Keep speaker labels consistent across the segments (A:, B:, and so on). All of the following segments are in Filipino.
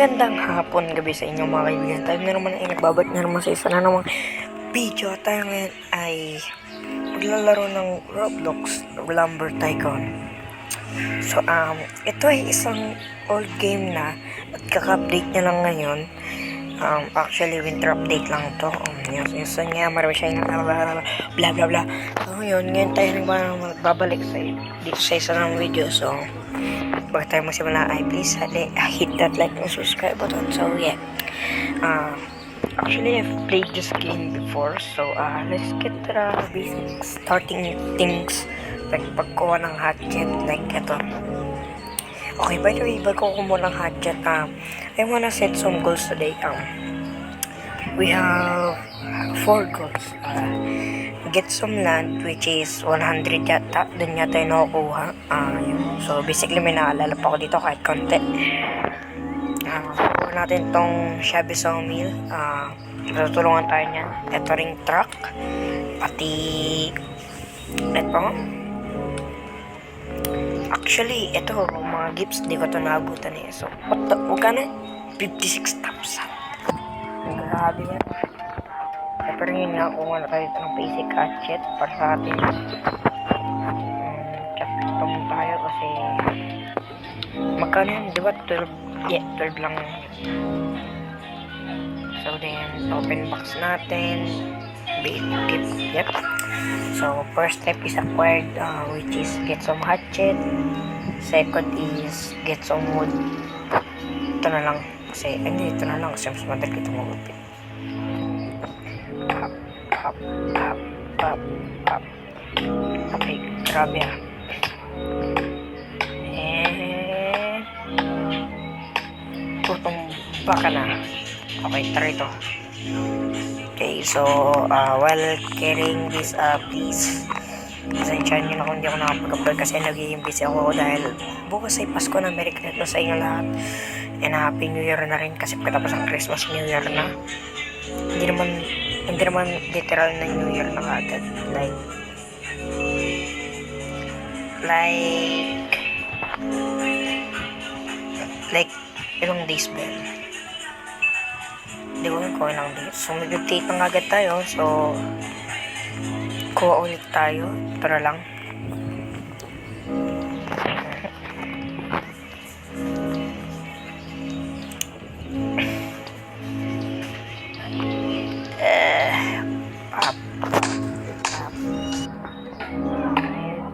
A: Magandang hapon, gabi sa inyo mga kaibigan. Tayo na naman ay nagbabalik na naman sa isa na namang video. Tayo ngayon ay maglalaro ng Roblox Lumber Tycoon. So, ito ay isang old game na at kaka-update niya lang ngayon. Actually, winter update lang to. Yung nga, marami siya yung bla bla bla. So, ngayon tayo nagbabalik dito sa isa ng video. So, bago tayo magsimula ay please hit that like and subscribe button. So yeah, actually I've played this game before, so let's get to the basic starting things, like pagkuha ng hatchet, like ito. Okay, by the way, bago ko kumuha ng hatchet, I wanna set some goals today. We have 4 goals. Get some land, which is 100 yata. Doon yata yung nakukuha. So, basically, may naalala pa ako dito kahit konti. Kuha natin tong Shabby Sawmill. Tutulungan tayo niyan. Ito ring truck. Pati, ito. Actually, ito, mga gifts, di ko ito naabutan eh. So, huwag ka na? 56,000. Grabe yan. Pero yun nga, kung ano tayo ng basic hatchet para sa atin. Custom tayo kasi magkano yun, di ba? 12? Yeah, 12 lang. So then, open box natin. Basic gift, yep. So, first step is acquired, which is get some hatchet. Second is get some wood. Ito na lang. Kasi, hindi, ito na lang. Kasi mas madali ito magupit. Up. Okay, grabe tutumba ka na. Okay, tara ito. Okay, so while carrying this please pasensyahan nyo na kung hindi ako nakapag-upload kasi nagiging busy ako dahil bukas ay Pasko na. Merry Christmas sa inyo lahat and Happy New Year na rin kasi pagkatapos ang Christmas, New Year na. Hindi naman literal na New Year na agad. Like ilang days ba yun? Hindi ko kung ilang days. So mag-update na agad tayo. So kuha ulit tayo. Tara lang.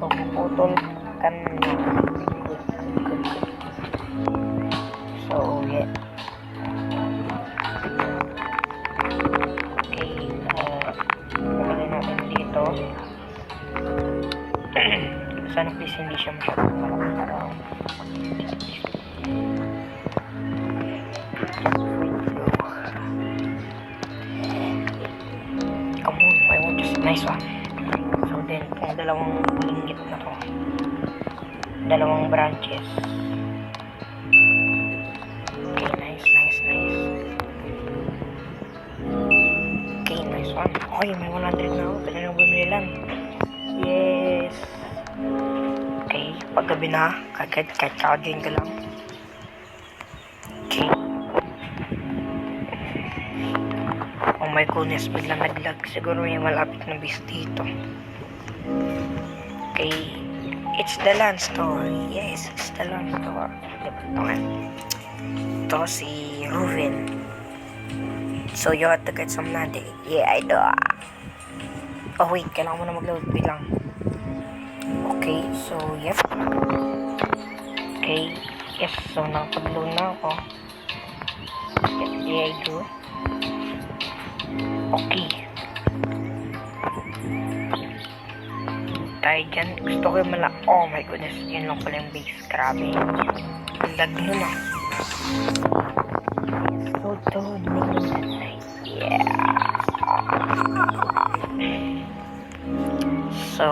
A: Puputol kan. So yeah. Okay, pagkalagay natin dito. Sana please hindi siya masyadong malaki para come on, I want this nice one. So then, kung dalawang linggit na to, dalawang branches. Okay, nice. Okay, nice one. Okay, may 100 na ako. Pwede nang bumili lang. Yes. Okay, paggabi na, kahit kakadyoin ka lang. Okay. Oh my goodness, biglang naglag. Siguro may malapit na base dito. Okay. It's the land store. Yes, it's the land store. Ito si Ruben. So you have to get some land. Yeah, I do. Oh wait, kailangan mo na mag-load bilang. Okay, so yep. Okay, yes, so nakapag-load na ako. Yeah, I do. Okay. Tayo dyan. Gusto ko yung oh my goodness. Yun lang pala yung base. Grabe. Lag nun ah. Yeah. So,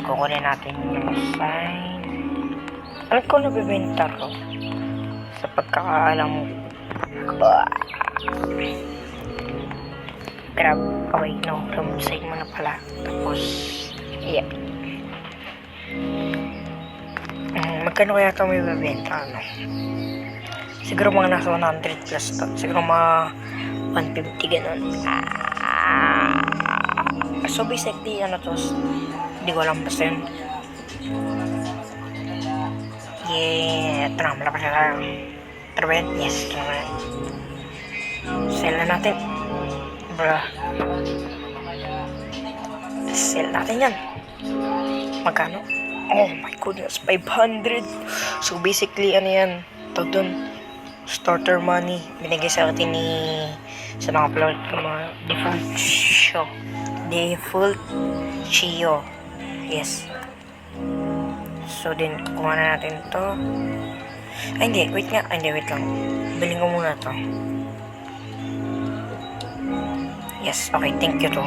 A: kukunin natin yung sign. Alam ko nabibenta ko. Sa pagkakaalam mo. Grab. Oh wait, no. Sign mo na pala. Tapos, yeah. Magkano kaya ito may bibenta, ano? Siguro mga nasa 100 plus to. Siguro mga 150 ganun. So basically, ano to, hindi ko alam basta yun. Yeah, ito na, malakas na tayo. Ito ba yun? Yes, ito na yun. Sell na natin. Bruh. Sell natin yan. Magkano? Oh my goodness, 500. So basically, ano yan? Tawag dun, starter money. Binigay sa atin ni sa mga upload ko mga default Chio. Yes. So din, kuha na natin to. Ay hindi, wait nga. Ay hindi, wait lang. Bilhin ko muna to. Yes, okay, thank you to.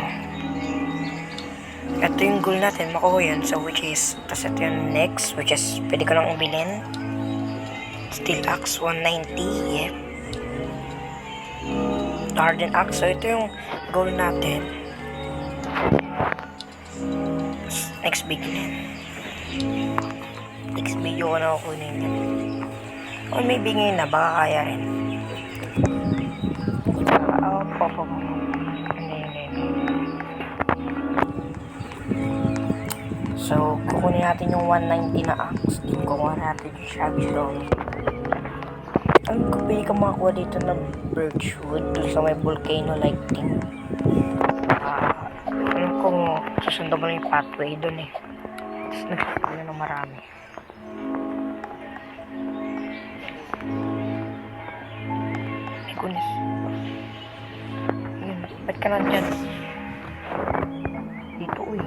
A: Ito yung goal natin, makuha yun. So which is, tas ito yung next, which is, pwede ko lang ubilin. Steel Axe 190, yeah. Hardened Axe, so ito yung goal natin. Next video ko na ako kunin yan. O maybe ngayon na, baka kaya rin. So, kukunin natin yung 190 na axe. Din kukuha natin yung shabby stone. Ang pwede ka makakuha dito ng birchwood doon sa may volcano lighting. Alam ko, susundan mo lang yung pathway doon eh. Tapos nagpapala ng marami. My goodness. Ayun, ba't ka nandyan? Dito uy.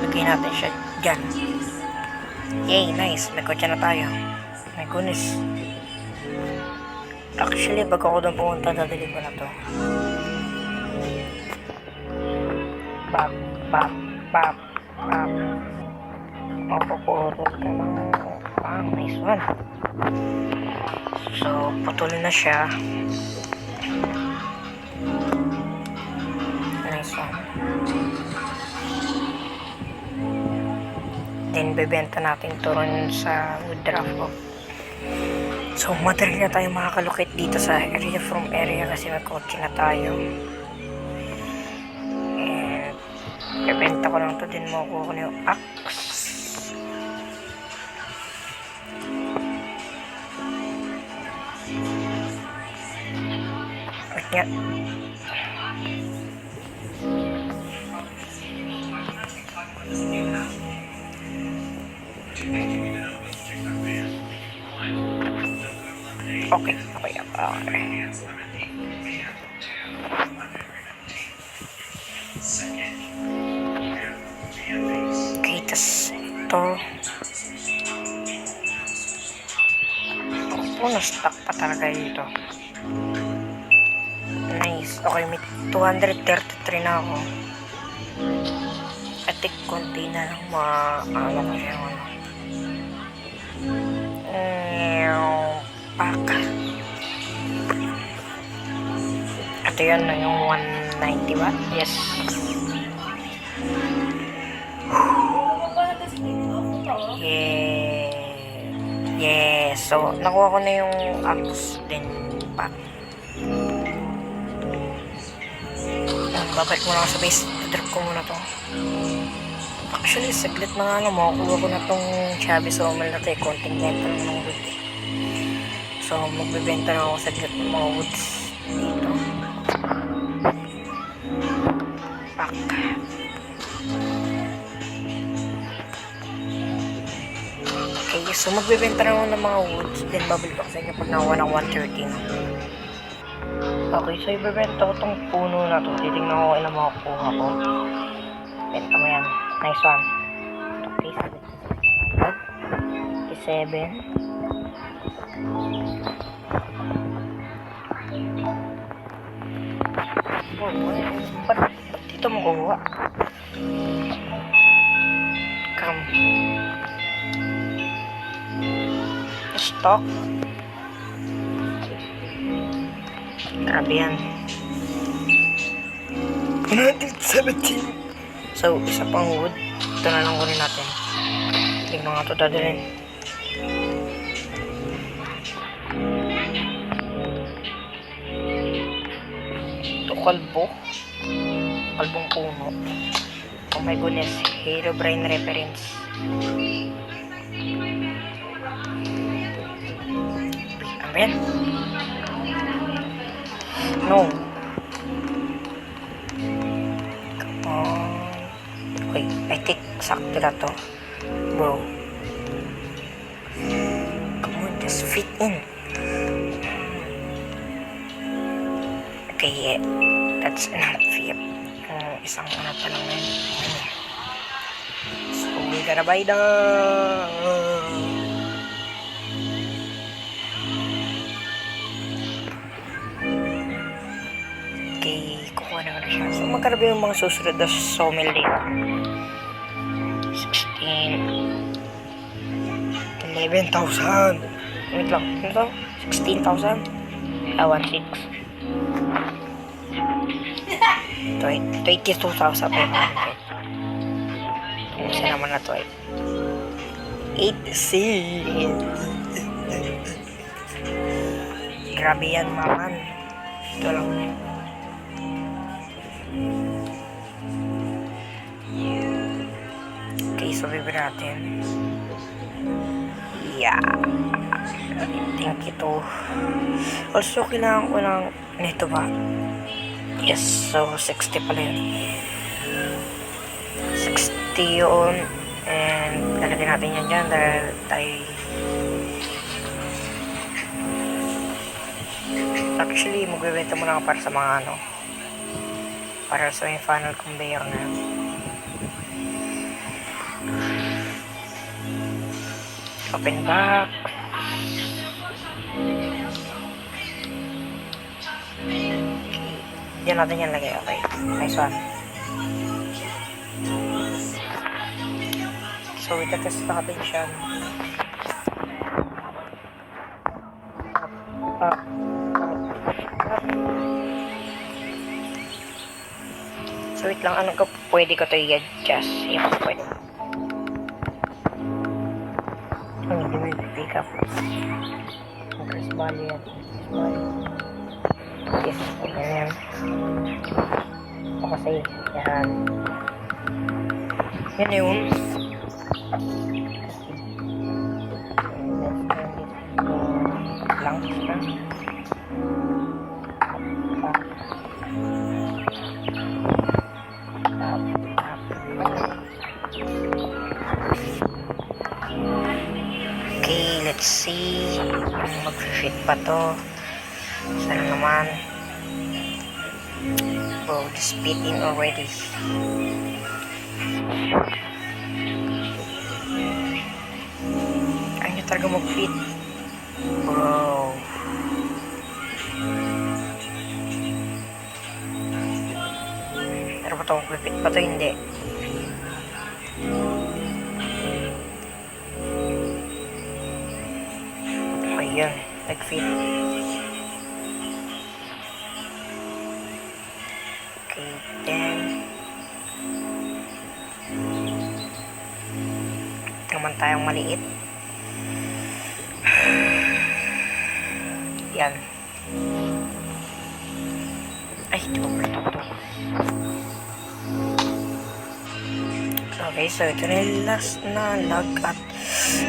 A: Lagay natin siya dyan. Yay, nice. May kotse na tayo. My goodness. Actually, pag ako doon pumunta, dadalhin ko na to. Bap. Mapupurot ka ng nice one. So, putol na siya. Nice one. Then, bebenta natin to ron sa withdraw ko. So, madali na tayo makakalocate dito sa area from area kasi may kotse na tayo. And, bebenta ko lang to din makukuha ko na yung axe. Wait nga. Okay. Okay, tas ito. Na-stuck pa talaga dito. Nice. Okay, may 233 na ako. Atik, konti na lang ano ko siya, pack. Ito yun, yung 190 watt. Yes. Yes. So, nakuha ko na yung axe din pack. Babalik muna ako sa base. Drop ko muna to. Actually, saglit na nga lang. Makukuha ko na tong shabby sawmill na to. Konting benta lang ng wood. So, magbibenta na ako saglit ng mga woods dito. Pack. Okay, so magbibenta na ako ng mga woods. Then, babalik ako sa inyo pag nakuha ng 113. Okay, so ibebenta ko tong puno na to. Titignan ko ilang makukuha ko. Benta mo yan. Nice one. Okay, 57. Ba't dito mo kuha? Come. Stock. Grabe yan. 117. So, isa pang wood. Ito na lang kunin natin. Hindi na nga ito dadalhin. Ito kalbo. Kalbong puno. Oh my goodness. Herobrine reference. Amen. No. Come on. Okay, I think sakto na to. Bro. Come on, just fit in. Okay, yeah. That's enough. Yep. Isang ano pa lang yun. So, we gotta buy the... Okay, kukuha na siya. So, magkarabi yung mga susunod na sawmill dito. 11,000. Wait lang. Ano to? 16,000? 1,600. 22,500. Kung isa naman na to 86. Grabe yan, maman. Ito lang. Okay, so bibili natin. Yeah. I think ito. Also, kailangan ko lang nito ba? Yes, so 60 pala yun. 60 yun. And lalagyan natin yan dyan dahil tayo... Actually, magbibenta mo lang para sa mga ano. Para sa may funnel conveyor na yun. Open back. Diyan natin yan lagay. Okay. Nice one. So, itatest natin siya. So, wait lang. Ano ka? Pwede ko ito i-adjust. Yung pwede. Hindi mo i-pick up. Increase value yan. Yes, ganyan. O kasi, yan. Yan yun. Lang siya. Okay, let's see. Mag-fit pa to. Sana naman. Bro, just fit in already. Ayaw niya talaga mag-fit. Bro. Pero pa ito, mag-fit pa ito, hindi. Ayan, nag-fit. Okay, then naman tayong maliit. Yan. Ay, over na ito. Okay, so ito na yung last na lag at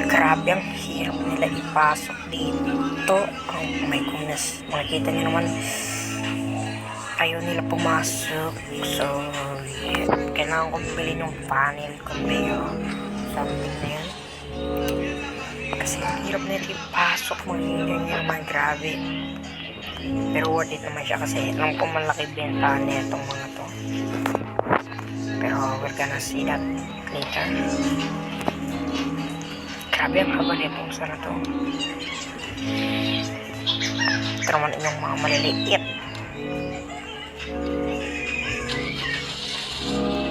A: grabe ang hirap nila ipasok dito. Oh my goodness. Makikita nyo naman ayaw nila pumasok. So, yeah. Kailangan kong bilhin yung panel conveyor. Something na yan. Kasi ang hirap nila ipasok. Makikita nyo naman grabe. Pero worth it naman siya kasi alam ko malaki benta na itong mga to. Pero we're gonna see that later. Grabe ang haba nitong sana to. Ito naman yung mga maliliit.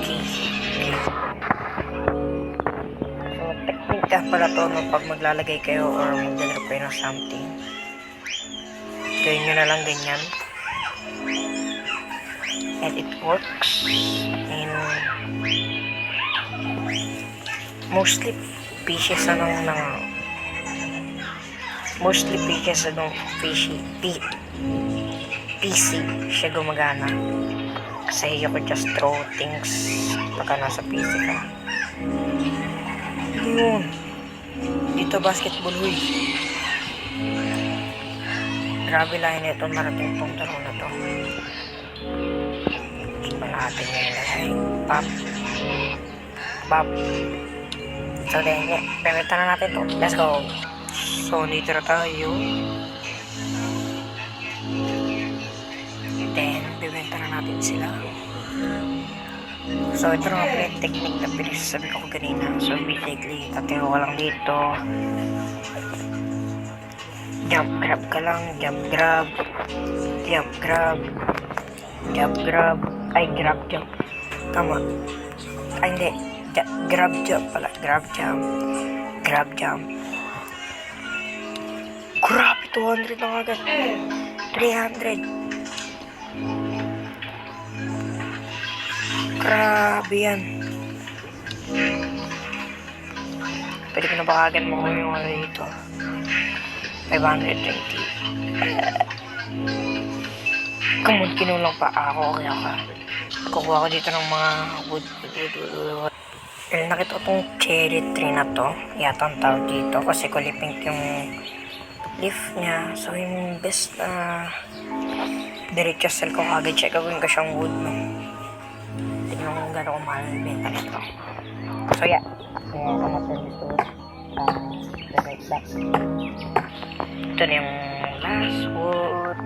A: Okay. So, technique ka pala to no, pag maglalagay kayo or maglalagay ng something. Gawin nyo na lang ganyan. and it works in mostly pieces PC siya gumagana kasi you could just throw things pagka nasa PC ka. Yun dito basketball, huy. Grabe lang yun itong narating itong laro na to. So natin yung nilagay pop. So then pemeta na natin to, let's go. So dito na tayo, then bibenta na natin sila. So ito na pala yung technique na pinasasabi ko kanina. So basically tatiro ka lang dito, jump grab ka lang, jump grab, ay grab jump, tama, ay hindi, grab jump pala, grab jump. Grabe, 200 na agad, 300. Grabe yan. Pwede ko na ba agad mo yung ano dito, 520. Come on, kinulang pa ako. Kaya kukuha ko dito ng mga wood. Nakita ko tong cherry tree na to. Yata ang tawag dito kasi kulay pink yung leaf niya. So yung best na diretso sell ko kagad siya. Gawin ko siyang wood, no? Tignan ko kung gano'n mahal yung benta nito. So yeah. Kaya ako natin dito. Right back. Ito na yung last wood.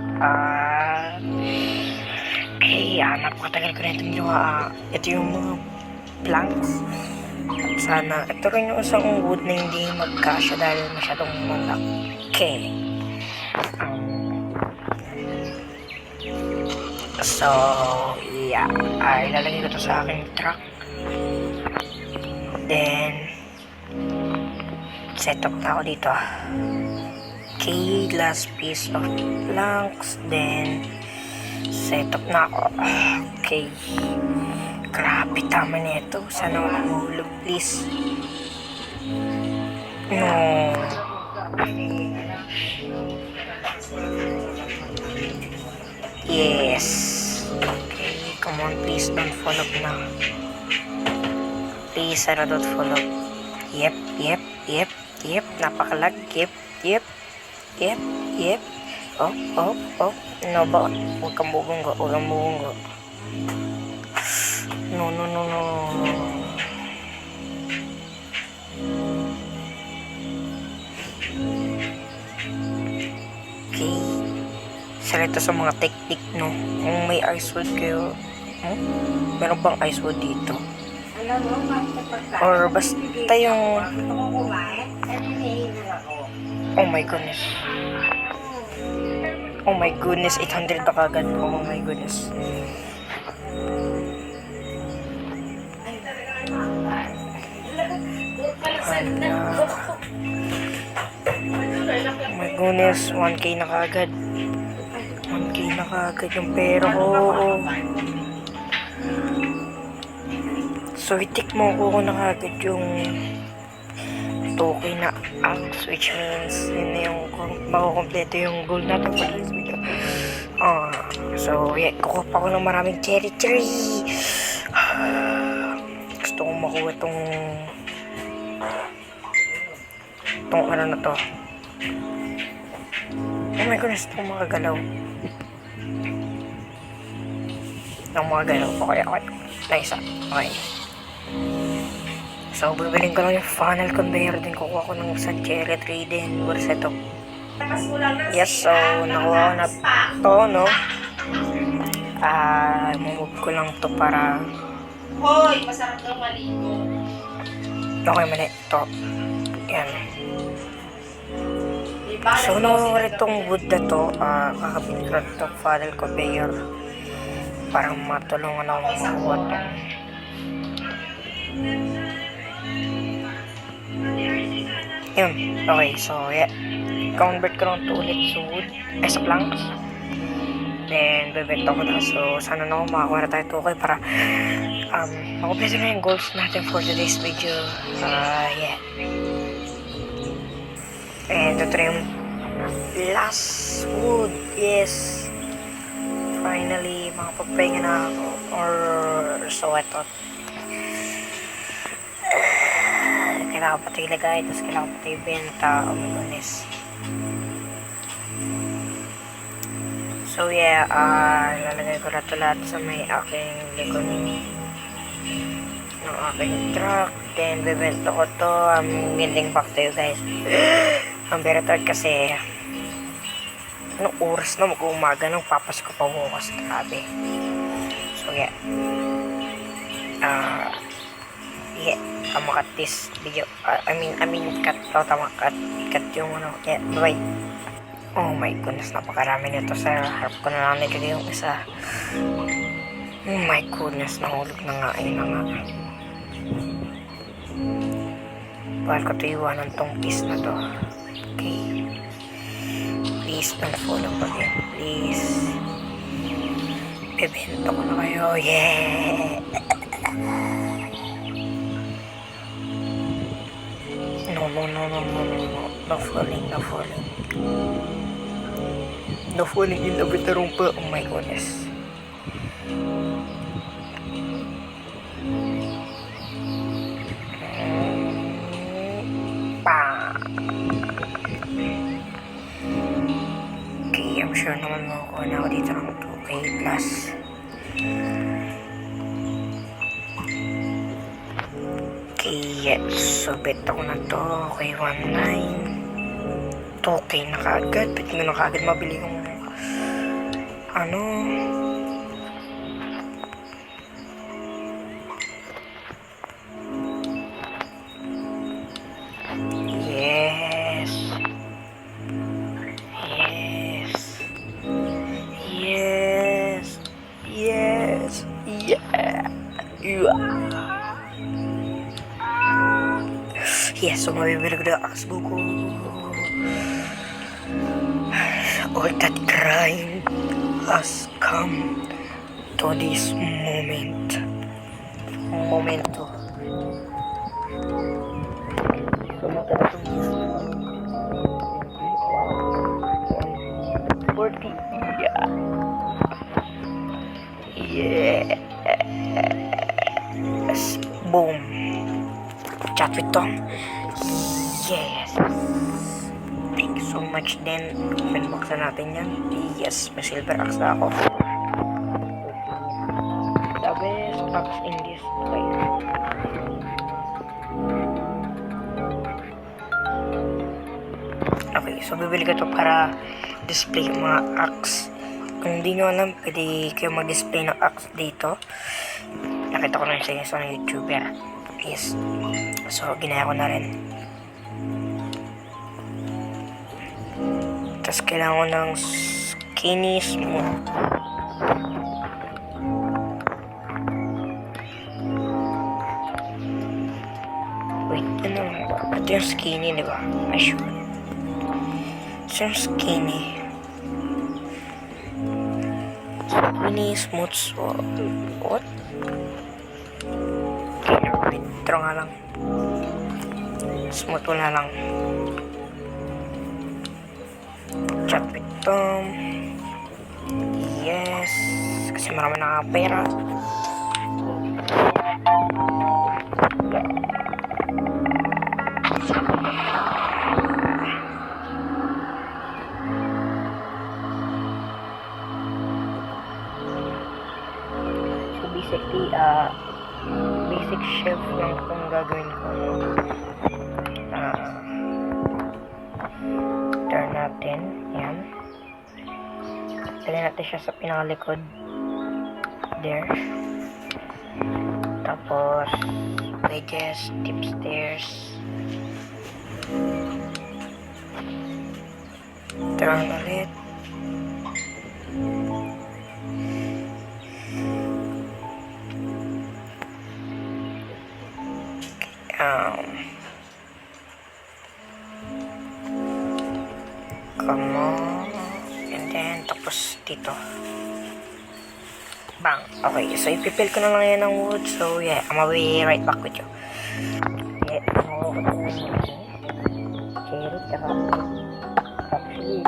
A: Okay, napakatagal ko na itong ginawa. Ito yung mga planks. At sana, ito rin yung isang wood na hindi magkasya dahil masyadong malaki. So, yeah. Ilalagay ko ito sa aking truck. Then, set up na ako dito. Okay, last piece of planks. Then, set up na ako. Okay. Grabe, tama na ito. Sana wala mahulog, please. No. Yes. Okay, come on, please don't fall off na. Please, sana don't fall off. Yep. Napakalag. Yep. Oh. No ba? Huwag kang bubunggo. No. Okay. Sarito sa mga technique, no? Kung may ice wood kayo, meron bang ice wood dito? Or basta yung... Oh my goodness, 800 na kagad. Oh my goodness. Oh my goodness, 1K na kagad. 1K na kagad yung pera ko. So, itik mo ko na kagad yung 2K na axe, which means yun na yung makukompleto yung goal natin for this video. So, yeah, kukuha pa ko ng maraming cherry tree. Gusto kong makuha tong ano na to. Oh my goodness, itong mga galaw. Okay. Nice, okay. So, bibiling ko lang yung funnel conveyor din. Kukuha ko ng isang cherry tree din. Or set up. Yes, so, nakuha ko na to, no? Move ko lang to para...
B: Hoy, masarap daw maligo.
A: Okay, mali. To. Yan. So, nakuha itong wood na to. Kakabili ko na itong funnel conveyor. Parang matulungan ako makuha to. Yun. Okay, so yeah. Convert ko lang ito ulit sa wood. Sa planks. Then, bebenta ko na. So, sana naman makakuha na tayo 2K para makumpleto na yung goals natin for today's video. Yeah. And ito na yung last wood. Yes. Finally, makapagpahinga na ako. Or so I thought. Kailangan pati ilagay, tapos kailangan pati ibenta. Oh my goodness. So yeah, lalagay ko na ito lahat sa may aking likod ng aking truck. Then bebenta ko to. I'm getting back to you guys. Ang better kasi anong oras na mag-umaga nang papasko pa bukas. Grabe. So yeah. Yeah, tama cut this video. I mean cut yung ano. Yeah, bye. Oh my goodness, napakarami nito sa harap ko na lang nilagay yung isa. Oh my goodness, nahulog na nga. Ayun na nga. Bakal ko ito iwanan tong piece na to. Okay. Please don't follow pa rin. Please. Bebenta ko na kayo. Yeah! No. No falling. No falling in the bitter pa. Oh my goodness. Okay, I'm sure naman makukuha na ako dito ng 2K plus. Okay, yes. So, bet ako na to. Okay, 1.9. 2K na kaagad. Bet mo na kaagad mabili yung ano. Yes. Yeah. Yes, so mabibili ko na axe buko. All that grind has come to this moment. Momento. So magkano itong 40. Yeah. Yes. Boom. Chat with Tom. Yes. Thank you so much then. Pinboxan natin yan. Yes, may silver axe na ako. The best axe in this place. Okay, so bibili ko to para display yung mga axe. Kung hindi nyo alam, pwede kayo mag-display ng axe dito. Nakita ko na sa isang YouTuber. Yes. So, ginaya ko na rin. Tapos, kailangan ko ng skinny smooth. Wait, ano ba? Ito yung skinny, di ba? Ay, sure. Ito yung skinny. Skinny smooth. What? Ito nga lang. Smooth wala lang. Chat with Tom. Yes. Kasi marami nakapera. So basically, basic chef lang itong gagawin ko. Turn natin. Yan. Dali natin siya sa pinakalikod. There. Tapos, wedges, tipstairs. Turn ulit. Come on. And then, tapos, dito. Bang. Okay, so ipipil ko na lang yan ng wood. So yeah, I'm gonna be right back with you. Yeah, ako ko na yung cherry, tsaka actually,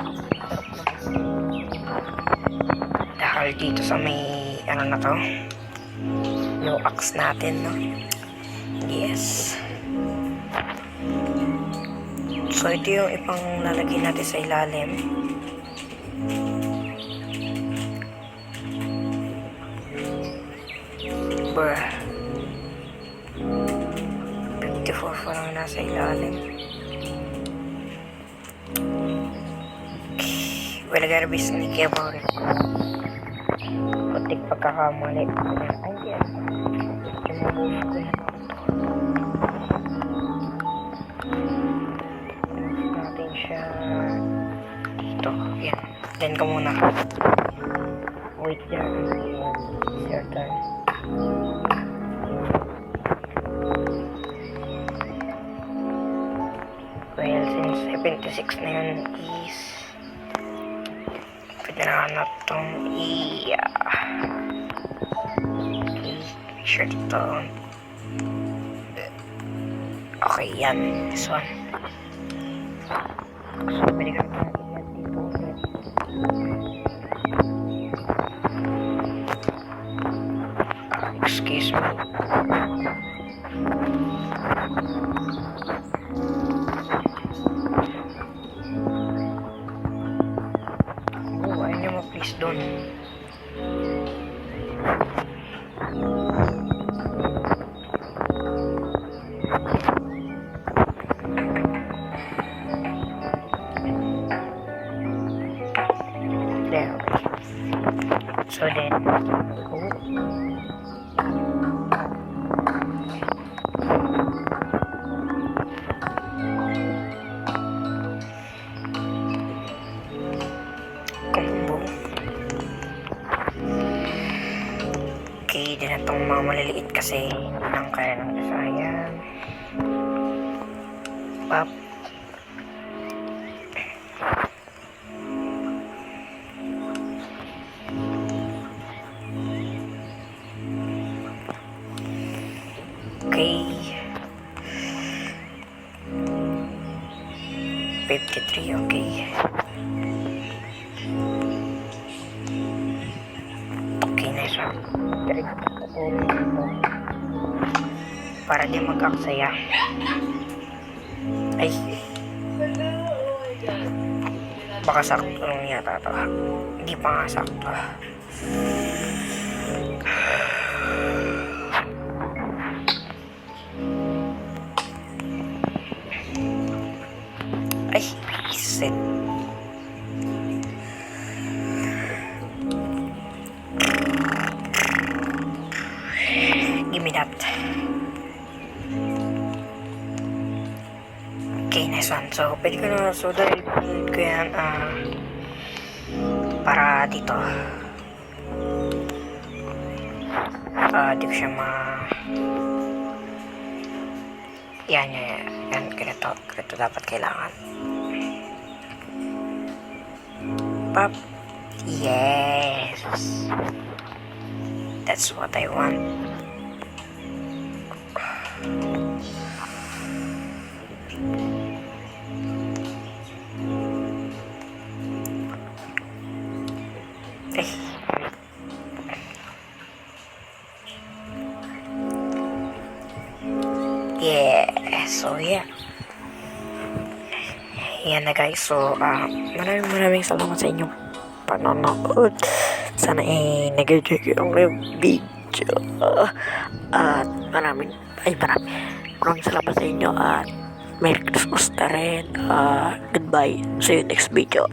A: dahil dito sa may, ano na to, yung axe natin, no? Yes. So, ito yung ipang lalagay natin sa ilalim. Bruh. 54 pa lang nasa ilalim. Well, I gotta be sneaky about it. Kunting pagkakamali. Ay, yan. I-move ko na. Natin siya dito. Yan. Then ka muna. Wait there. It's your turn. Well, since 76 na yun is pwede na na itong make sure dito. Okay, yan. This one. So, pwede ka na ilan dito ulit. Excuse me. Oh, ayun niyo ma-please doon. There. So then, combo. Okay, din na itong mga maliliit kasi ang kaya ng isa. Ayan. Pop. Okay. 53, okay. Okay na siya. Direct ko dito. Para di magkaksaya. Ay. Baka sakto lang yata ito. Hindi pa nga sakto. Ay, shit. Give me that. Okay, nice one. So, pwede ko na, so dahil ko yan, para dito. Di ko siya yan, ganito dapat kailangan. Pop. Yes. That's what I want. Yeah, so yeah. Yan na guys, so maraming salamat sa inyong panonood. Sana nag-enjoy yung video. At maraming salamat sa inyo at Merry Christmas na rin. Goodbye, see you next video.